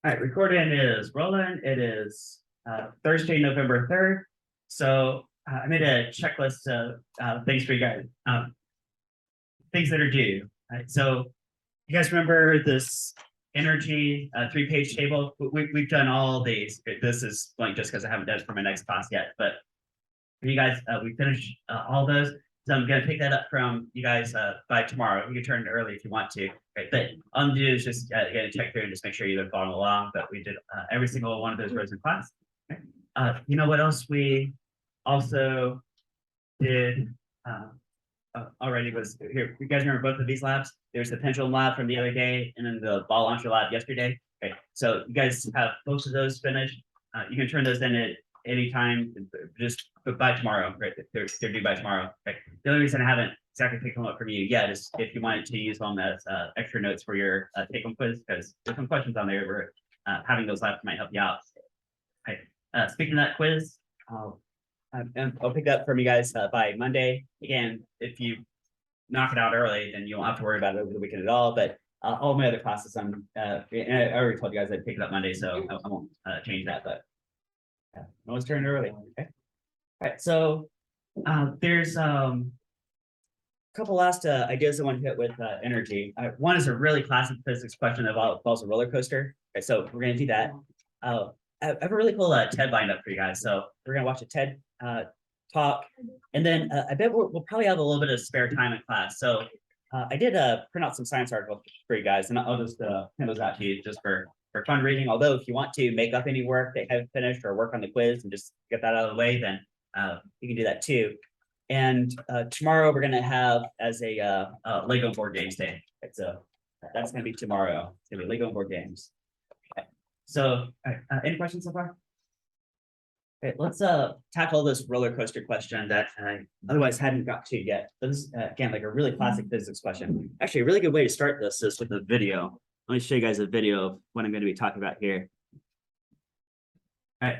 All right, recording is rolling. It is Thursday, November 3rd. So I made a checklist of things for you guys, things that are due. All right, so you guys remember this energy 3-page table? We've done all these. This is blank just because I haven't done it for my next class yet. But for you guys, we finished all those. So I'm going to pick that up from you guys by tomorrow. You can turn it early if you want to. Right? But all I'm going to do is just get a check through and just make sure you're following along. But we did every single one of those rows in class. Okay? You know what else we also did already was here. You guys remember both of these labs? There's the pendulum lab from the other day and then the ball launcher lab yesterday. Okay, so you guys have most of those finished. You can turn those in at any time, just by tomorrow, right? They're due by tomorrow. Right? The only reason I haven't exactly picked them up from you yet is if you wanted to use them as extra notes for your take-home quiz, because there's some questions on there where having those labs might help you out. Right. Speaking of that quiz, and I'll pick that up from you guys by Monday. Again, if you knock it out early, then you won't have to worry about it over the weekend at all. But all my other classes, and I already told you guys I'd pick it up Monday, so I won't change that. But no one's turning early. Okay. All right. So there's a couple last ideas I want to hit with energy. One is a really classic physics question that involves a roller coaster. Okay, so we're going to do that. I have a really cool TED lined up for you guys. So we're going to watch a TED talk, and then I bet we'll probably have a little bit of spare time in class. So I did print out some science articles for you guys, and I'll just hand those out to you just for fun reading. Although if you want to make up any work that you haven't finished or work on the quiz and just get that out of the way, then you can do that too. And tomorrow we're going to have as a Lego board games day. So that's going to be tomorrow. It's going to be Lego board games. Okay. So any questions so far? Okay, let's tackle this roller coaster question that I otherwise hadn't got to yet. This is again like a really classic physics question. Actually, a really good way to start this is with a video. Let me show you guys a video of what I'm going to be talking about here. All right.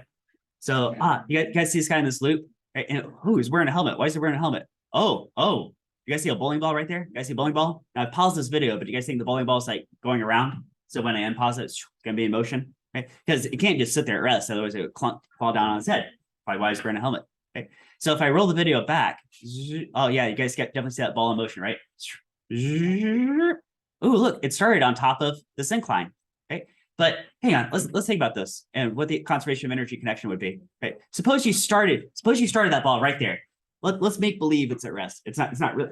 So you guys see this guy in this loop? Right? And he's wearing a helmet. Why is he wearing a helmet? Oh, you guys see a bowling ball right there? You guys see a bowling ball? Now I paused this video, but you guys think the bowling ball is like going around? So when I unpause it, it's going to be in motion. Right? Because it can't just sit there at rest, otherwise it would fall down on his head. Probably why he's wearing a helmet. Okay. So if I roll the video back, oh yeah, you guys definitely see that ball in motion, right? Oh, look, it started on top of this incline. Okay. But hang on, let's think about this and what the conservation of energy connection would be. Okay. Suppose you started that ball right there. Let's make believe it's at rest. It's not really.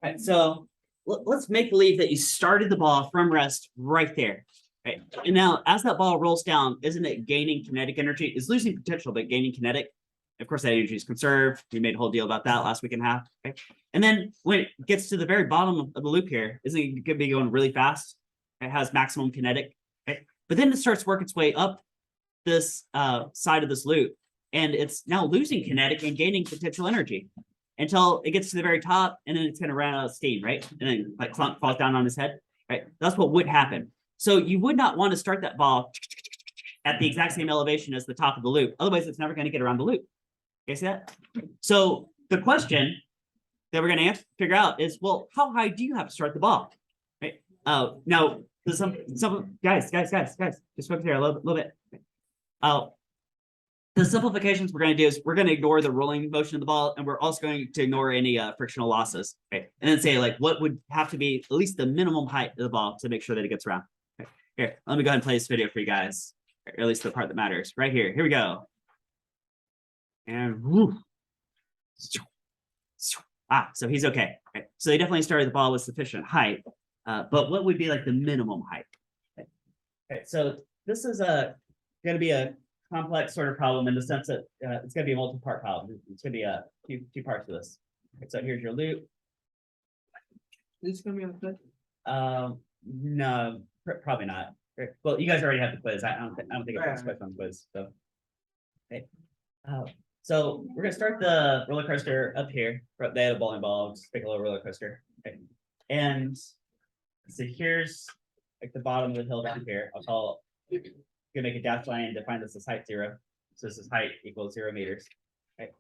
Right, so let's make believe that you started the ball from rest right there. Right. And now as that ball rolls down, isn't it gaining kinetic energy? It's losing potential, but gaining kinetic. Of course, that energy is conserved. We made a whole deal about that last week and a half. Okay. And then when it gets to the very bottom of the loop here, isn't it going to be going really fast? It has maximum kinetic. Okay. But then it starts working its way up this side of this loop, and it's now losing kinetic and gaining potential energy until it gets to the very top, and then it's going to run out of steam, right? And then like clunk falls down on his head, right? That's what would happen. So you would not want to start that ball at the exact same elevation as the top of the loop. Otherwise, it's never going to get around the loop. You see that? So the question that we're going to figure out is, well, how high do you have to start the ball? Right? Now, some guys, just focus here a little bit. The simplifications we're going to do is we're going to ignore the rolling motion of the ball, and we're also going to ignore any frictional losses. Okay? And then say like what would have to be at least the minimum height of the ball to make sure that it gets around. Okay. Here, let me go ahead and play this video for you guys, or at least the part that matters. Right here. Here we go. And woo. So he's okay. Right? So they definitely started the ball with sufficient height, but what would be like the minimum height? Okay. So this is going to be a complex sort of problem in the sense that it's going to be a multi-part problem. It's going to be two parts of this. Okay, so here's your loop. Is this going to be on the quiz? No, probably not. Well, you guys already have the quiz. I don't think it's a question on the quiz. So, okay. So we're gonna start the roller coaster up here. They had a bowling ball. Just pick a little roller coaster. Okay. And so here's like the bottom of the hill down here. I'll call it. Gonna make a dashed line and define this as height 0. So this is height equals 0 meters. Okay.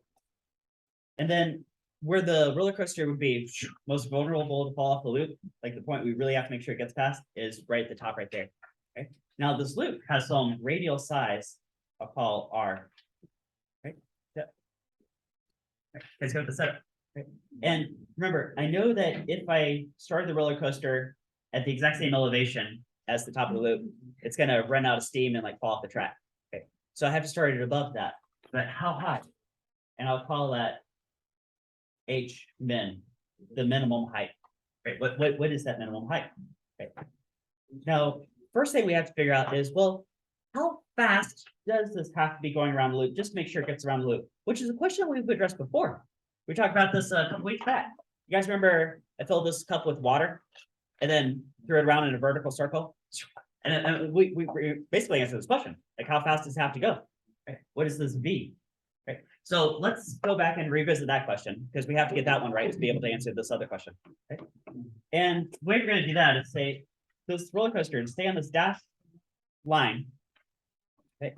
And then where the roller coaster would be most vulnerable to fall off the loop, like the point we really have to make sure it gets past, is right at the top right there. Okay. Now this loop has some radial size I'll call R. Right. Yeah. Okay, let's go with the setup. Okay. And remember, I know that if I start the roller coaster at the exact same elevation as the top of the loop, it's gonna run out of steam and like fall off the track. Okay. So I have to start it above that. But how high? And I'll call that H min, the minimum height. Right? What is that minimum height? Okay. Now, first thing we have to figure out is, well, how fast does this have to be going around the loop just to make sure it gets around the loop? Which is a question we've addressed before. We talked about this a couple weeks back. You guys remember I filled this cup with water and then threw it around in a vertical circle? And then we basically answered this question, like how fast does it have to go? Right? What is this V? Right. So let's go back and revisit that question because we have to get that one right to be able to answer this other question. Okay. And the way we're going to do that is say this roller coaster and stay on this dashed line. Okay.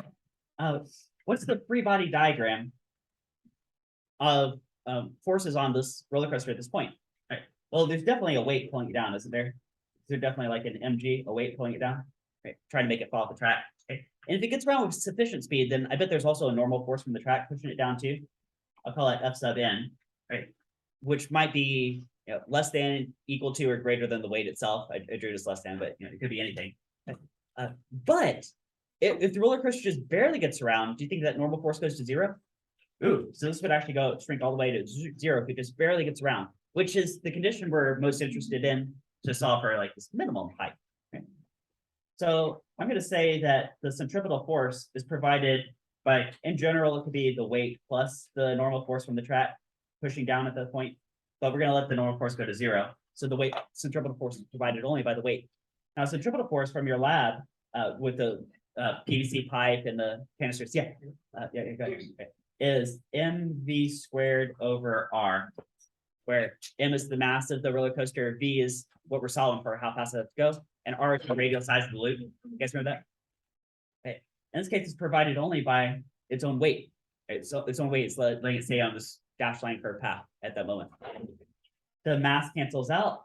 What's the free body diagram of forces on this roller coaster at this point? Right. Well, there's definitely a weight pulling it down, isn't there? Is there definitely like an mg, a weight pulling it down? Right. Trying to make it fall off the track. Okay. And if it gets around with sufficient speed, then I bet there's also a normal force from the track pushing it down too. I'll call it F sub n, right? Which might be less than, equal to, or greater than the weight itself. I drew this less than, but it could be anything. But if the roller coaster just barely gets around, do you think that normal force goes to 0? Ooh, so this would actually shrink all the way to 0 if it just barely gets around, which is the condition we're most interested in to solve for like this minimum height. Okay. So I'm going to say that the centripetal force is provided by, in general, it could be the weight plus the normal force from the track pushing down at that point, but we're going to let the normal force go to 0. So the weight centripetal force is provided only by the weight. Now, centripetal force from your lab with the PVC pipe and the canisters, is mv squared over r, where m is the mass of the roller coaster, v is what we're solving for, how fast it has to go, and r is the radial size of the loop. You guys remember that? Okay. In this case, it's provided only by its own weight. Right? So its own weight is letting it stay on this dashed line curve path at that moment. The mass cancels out.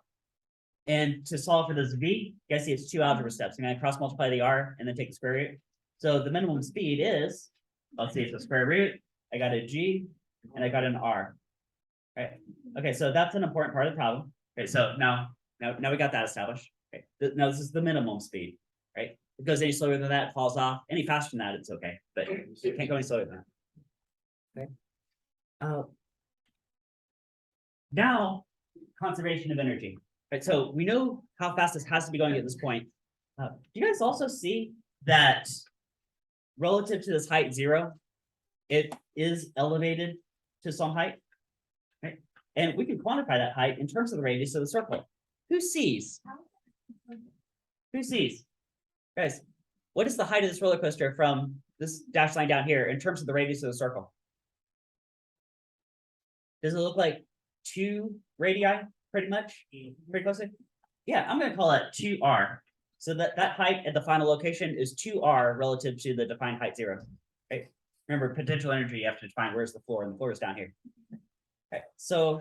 And to solve for this v, you guys see it's 2 algebra steps. I'm going to cross multiply the r and then take the square root. So the minimum speed is, let's see, it's the square root. I got a g and I got an r. Right. Okay, so that's an important part of the problem. Okay, so now we got that established. Okay. Now this is the minimum speed, right? If it goes any slower than that, it falls off. Any faster than that, it's okay, but it can't go any slower than that. Okay. Now, conservation of energy. Right, so we know how fast this has to be going at this point. Do you guys also see that relative to this height 0, it is elevated to some height? Right? And we can quantify that height in terms of the radius of the circle. Who sees? Who sees? Guys, what is the height of this roller coaster from this dashed line down here in terms of the radius of the circle? Does it look like 2 radii pretty much? Pretty closely? Yeah, I'm going to call it 2r. So that height at the final location is 2r relative to the defined height 0. Okay. Remember, potential energy, you have to define where's the floor, and the floor is down here. Okay, so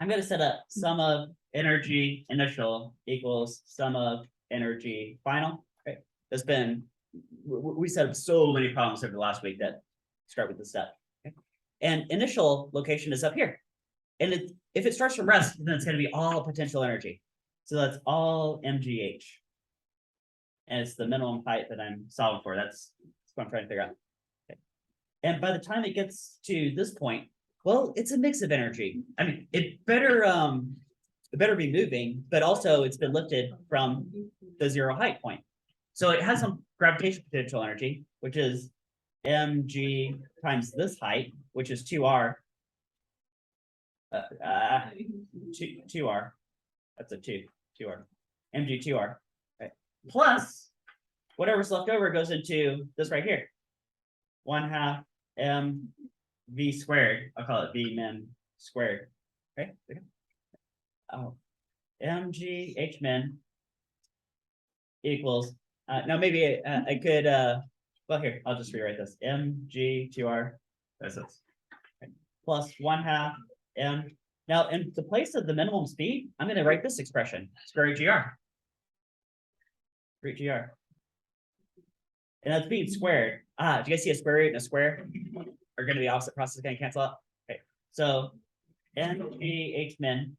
I'm going to set up sum of energy initial equals sum of energy final. Okay, there's been, we set up so many problems over the last week that start with this step. Okay? And initial location is up here. And if it starts from rest, then it's going to be all potential energy. So that's all mgh. And it's the minimum height that I'm solving for. That's what I'm trying to figure out. Okay. And by the time it gets to this point, well, it's a mix of energy. I mean, it better be moving, but also it's been lifted from the 0 height point. So it has some gravitational potential energy, which is mg times this height, which is 2r. 2r. That's a 2r. mg 2r. Okay. Plus whatever's left over goes into this right here. 1/2 mv squared. I'll call it v min squared. Okay. Oh, mg h min equals. Now maybe I could. Well, here I'll just rewrite this. mg 2r. That's this. Okay. Plus 1/2 Now, in the place of the minimum speed, I'm going to write this expression, square root GR. Root GR. And that's being squared. Do you guys see a square root and a square are going to be opposite processes going to cancel out? Okay. So MGH min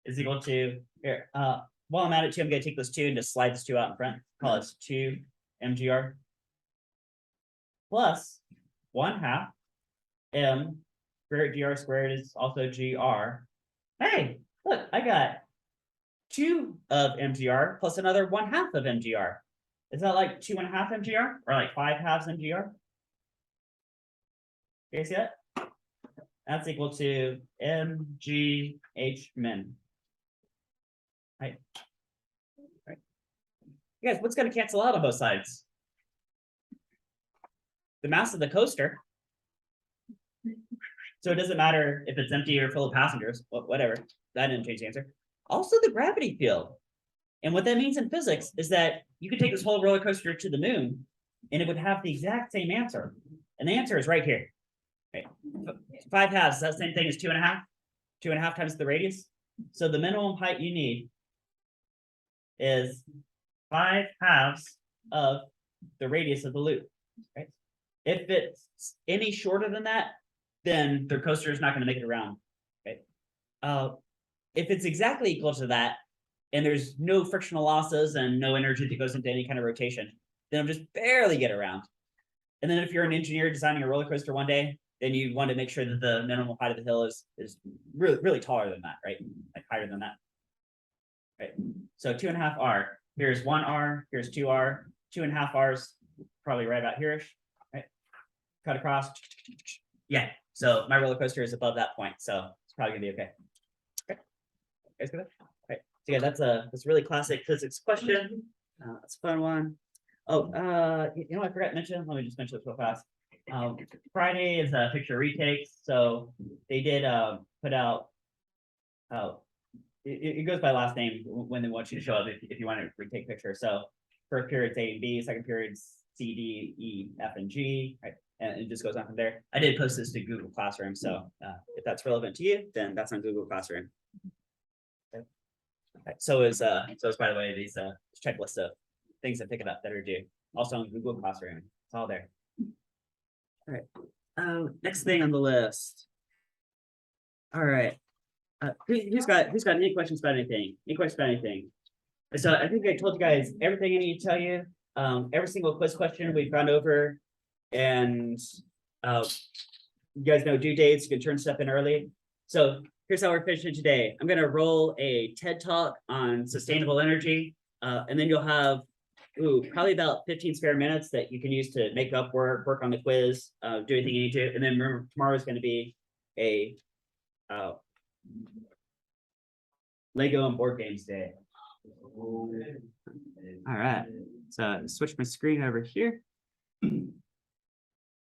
is equal to here. While I'm at it too, I'm going to take this 2 and just slide this 2 out in front. Call this 2 MGR plus 1/2 M square root GR squared is also GR. Hey, look, I got 2 of MGR plus another 1/2 of MGR. Is that like 2.5 MGR or like 5/2 MGR? You guys see that? That's equal to MGH min. Right. Right. You guys, what's going to cancel out on both sides? The mass of the coaster. So it doesn't matter if it's empty or full of passengers, whatever. That didn't change the answer. Also the gravity field. And what that means in physics is that you could take this whole roller coaster to the moon and it would have the exact same answer. And the answer is right here. Okay. 5/2, is that the same thing as 2.5? 2.5 times the radius. So the minimum height you need is 5/2 of the radius of the loop. Right? If it's any shorter than that, then the coaster is not going to make it around. Okay. If it's exactly equal to that, and there's no frictional losses and no energy that goes into any kind of rotation, then it'll just barely get around. And then if you're an engineer designing a roller coaster one day, then you want to make sure that the minimum height of the hill is really, really taller than that, right? Like higher than that. Right. So 2.5 R. Here's 1 R, here's 2 R, 2.5 R's probably right about here-ish. Right. Cut across. Yeah. So my roller coaster is above that point, so it's probably gonna be okay. Okay. Guys good? Okay. So yeah, that's a really classic physics question. That's a fun one. Oh, you know, I forgot to mention. Let me just mention this real fast. Friday is a picture retakes. So they did put out. It goes by last name when they want you to show up if you want to retake pictures. So first period's A and B, second period's C, D, E, F, and G. Right? And it just goes on from there. I did post this to Google Classroom, so if that's relevant to you, then that's on Google Classroom. Okay. Right. So is by the way these checklist of things to think about that are due. Also on Google Classroom. It's all there. All right. Next thing on the list. All right. Who's got any questions about anything? Any questions about anything? So I think I told you guys everything I need to tell you. Every single quiz question we've gone over, and you guys know due dates. You can turn stuff in early. So here's how we're finishing today. I'm gonna roll a TED Talk on sustainable energy, and then you'll have probably about 15 spare minutes that you can use to make up work on the quiz, do anything you need to. And then remember, tomorrow is going to be a Lego and board games day. All right, so switch my screen over here.